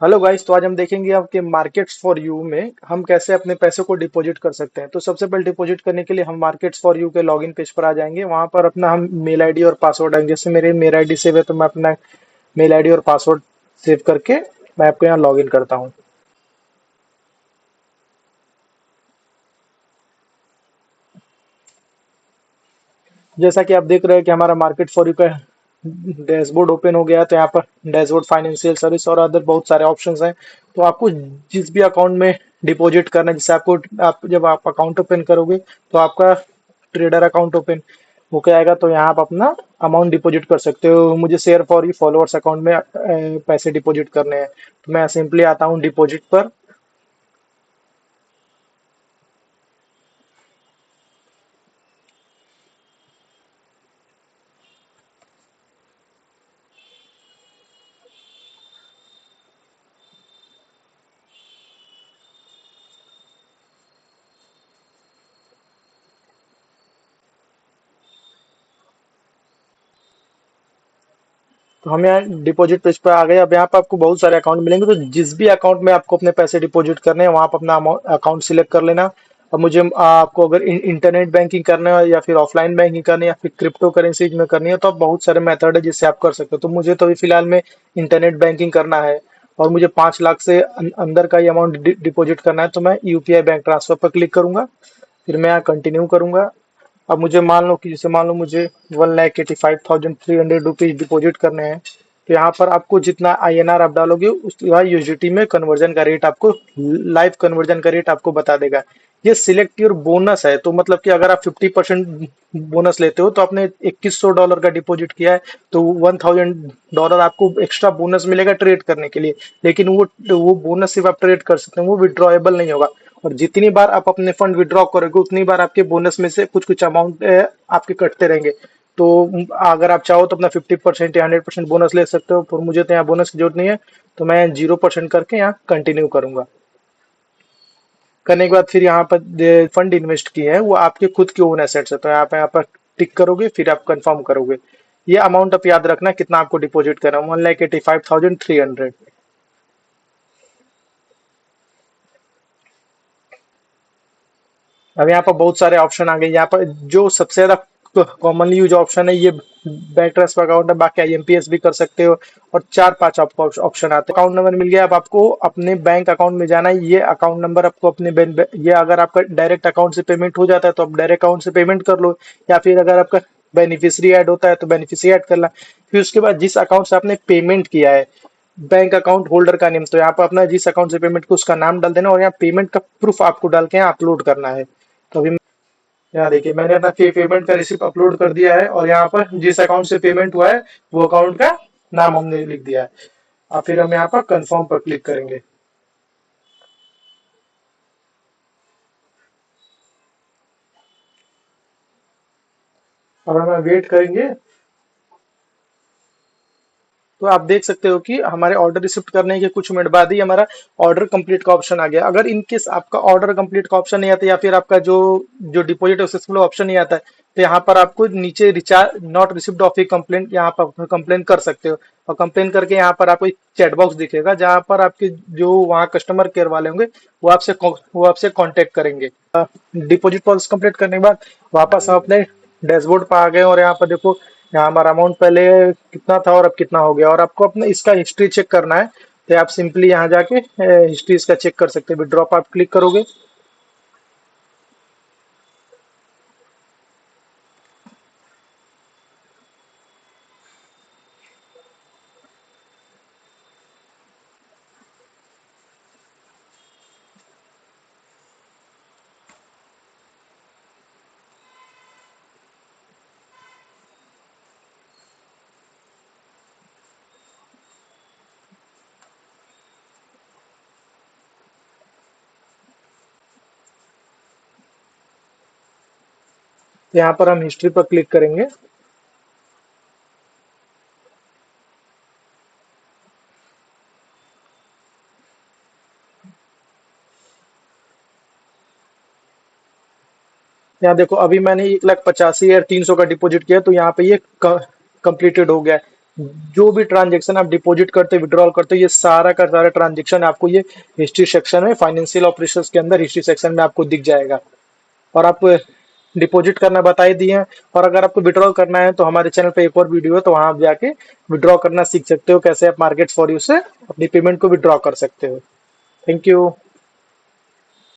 Hello guys. तो आज हम देखेंगे आपके मार्केट्स फॉर यू में हम कैसे अपने पैसे को डिपॉजिट कर सकते हैं। तो सबसे पहले डिपॉजिट करने के लिए हम मार्केट्स फॉर यू के लॉगिन पेज पर आ जाएंगे। वहां पर अपना हम मेल आईडी और पासवर्ड डालेंगे। जैसे मेरे मेल आईडी सेव है तो मैं अपना मेल आईडी और पासवर्ड सेव करके मैं आपको यहाँ लॉगिन करता हूँ। जैसा कि आप देख रहे हैं कि हमारा मार्केट फॉर यू का डैशबोर्ड ओपन हो गया। तो यहाँ पर डैशबोर्ड, फाइनेंशियल सर्विस और अदर बहुत सारे ऑप्शंस हैं। तो आपको जिस भी अकाउंट में डिपॉजिट करना है, जैसे आपको आप जब आप अकाउंट ओपन करोगे तो आपका ट्रेडर अकाउंट ओपन होके आएगा। तो यहाँ आप अपना अमाउंट डिपॉजिट कर सकते हो। मुझे share for you followers account में पैसे डिपॉजिट करने हैं। तो मैं सिंपली आता हूँ डिपॉजिट पर। तो हम यहाँ डिपॉजिट पेज पर आ गए। अब यहाँ पर आपको बहुत सारे अकाउंट मिलेंगे। तो जिस भी अकाउंट में आपको अपने पैसे डिपॉजिट करने हैं वहाँ पर अपना अकाउंट सिलेक्ट कर लेना। अब मुझे आपको अगर इंटरनेट बैंकिंग करना है या फिर ऑफलाइन बैंकिंग करनी है या फिर क्रिप्टो करेंसीज में करनी है तो आप बहुत सारे मेथड है जिससे आप कर सकते हो। तो मुझे तो अभी फिलहाल में इंटरनेट बैंकिंग करना है और मुझे 5 लाख से अंदर का ही अमाउंट डिपॉजिट करना है। तो मैं यूपीआई बैंक ट्रांसफर पर क्लिक करूंगा। फिर मैं यहाँ कंटिन्यू करूंगा। अब मुझे मान लो कि जैसे मान लो मुझे 1,85,300 रुपीज डिपॉजिट करने हैं। तो यहाँ पर आपको जितना आईएनआर आप डालोगे उसके बाद यूएसडीटी में कन्वर्जन का रेट आपको लाइव कन्वर्जन का रेट आपको बता देगा। ये सिलेक्ट योर बोनस है। तो मतलब कि अगर आप 50% बोनस लेते हो तो आपने $2,100 का डिपॉजिट किया है तो $1,000 आपको एक्स्ट्रा बोनस मिलेगा ट्रेड करने के लिए। लेकिन वो बोनस सिर्फ आप ट्रेड कर सकते हैं, वो विड्रॉएबल नहीं होगा। और जितनी बार आप अपने फंड विड्रॉ करोगे उतनी बार आपके बोनस में से कुछ कुछ अमाउंट आपके कटते रहेंगे। तो अगर आप चाहो तो अपना 50% या 100% बोनस ले सकते हो। पर मुझे तो यहाँ बोनस की जरूरत नहीं है। तो मैं 0% करके यहाँ कंटिन्यू करूंगा। करने के बाद फिर यहाँ पर फंड इन्वेस्ट किए हैं वो आपके खुद के ओन एसेट्स है। तो यहाँ पर टिक करोगे फिर आप कंफर्म करोगे। ये अमाउंट आप याद रखना कितना आपको डिपॉजिट करना है, 1,85,300। अब यहाँ पर बहुत सारे ऑप्शन आ गए। यहाँ पर जो सबसे ज्यादा कॉमनली यूज ऑप्शन है ये बैंक ट्रांसफर अकाउंट है। बाकी आईएमपीएस भी कर सकते हो और 4-5 आपको ऑप्शन आते हैं। अकाउंट नंबर मिल गया। अब आपको अपने बैंक अकाउंट में जाना है। ये अकाउंट नंबर आपको अपने ये अगर आपका डायरेक्ट अकाउंट से पेमेंट हो जाता है तो आप डायरेक्ट अकाउंट से पेमेंट कर लो, या फिर अगर आपका बेनिफिशियरी ऐड होता है तो बेनिफिशियरी ऐड कर ला। फिर उसके बाद जिस अकाउंट से आपने पेमेंट किया है, बैंक अकाउंट होल्डर का नेम, तो यहाँ पर अपना जिस अकाउंट से पेमेंट को उसका नाम डाल देना और यहाँ पेमेंट का प्रूफ आपको डाल के यहाँ अपलोड करना है। तो अभी यहाँ देखिए मैंने अपना पेमेंट का रिसिप्ट अपलोड कर दिया है और यहाँ पर जिस अकाउंट से पेमेंट हुआ है वो अकाउंट का नाम हमने लिख दिया है। अब फिर हम यहाँ पर कंफर्म पर क्लिक करेंगे। अब हम वेट करेंगे। तो आप देख सकते हो कि हमारे ऑर्डर रिसिप्ट करने के कुछ मिनट बाद ही हमारा ऑर्डर कंप्लीट का ऑप्शन आ गया। अगर इन केस आपका ऑर्डर कंप्लीट का ऑप्शन नहीं आता या फिर आपका जो जो डिपॉजिट सक्सेसफुल ऑप्शन नहीं आता है तो यहाँ पर आपको नीचे recharge not receipt of A complaint, यहाँ पर कंप्लेन कर सकते हो। और कंप्लेन करके यहाँ पर आपको एक चैट बॉक्स दिखेगा जहाँ पर आपके जो वहाँ कस्टमर केयर वाले होंगे वो आपसे कांटेक्ट करेंगे। डिपॉजिट प्रोसेस कंप्लीट करने के बाद वापस हम अपने डैशबोर्ड पर आ गए और यहाँ पर देखो यहाँ हमारा अमाउंट पहले कितना था और अब कितना हो गया। और आपको अपना इसका हिस्ट्री चेक करना है तो आप सिंपली यहाँ जाके हिस्ट्री इसका चेक कर सकते हैं। विड्रॉ पर आप क्लिक करोगे। तो यहाँ पर हम हिस्ट्री पर क्लिक करेंगे। यहाँ देखो अभी मैंने 1,85,300 का डिपॉजिट किया तो यहाँ पे ये कंप्लीटेड हो गया है। जो भी ट्रांजेक्शन आप डिपॉजिट करते हो, विड्रॉल करते हो, ये सारा का सारा ट्रांजेक्शन आपको ये हिस्ट्री सेक्शन में, फाइनेंशियल ऑपरेशंस के अंदर हिस्ट्री सेक्शन में आपको दिख जाएगा। और आप डिपॉजिट करना बता ही दिए हैं। और अगर आपको विड्रॉल करना है तो हमारे चैनल पे एक और वीडियो है, तो वहां आप जाके विड्रॉ करना सीख सकते हो, कैसे आप मार्केट फॉर यू से अपनी पेमेंट को विड्रॉ कर सकते हो। Thank you.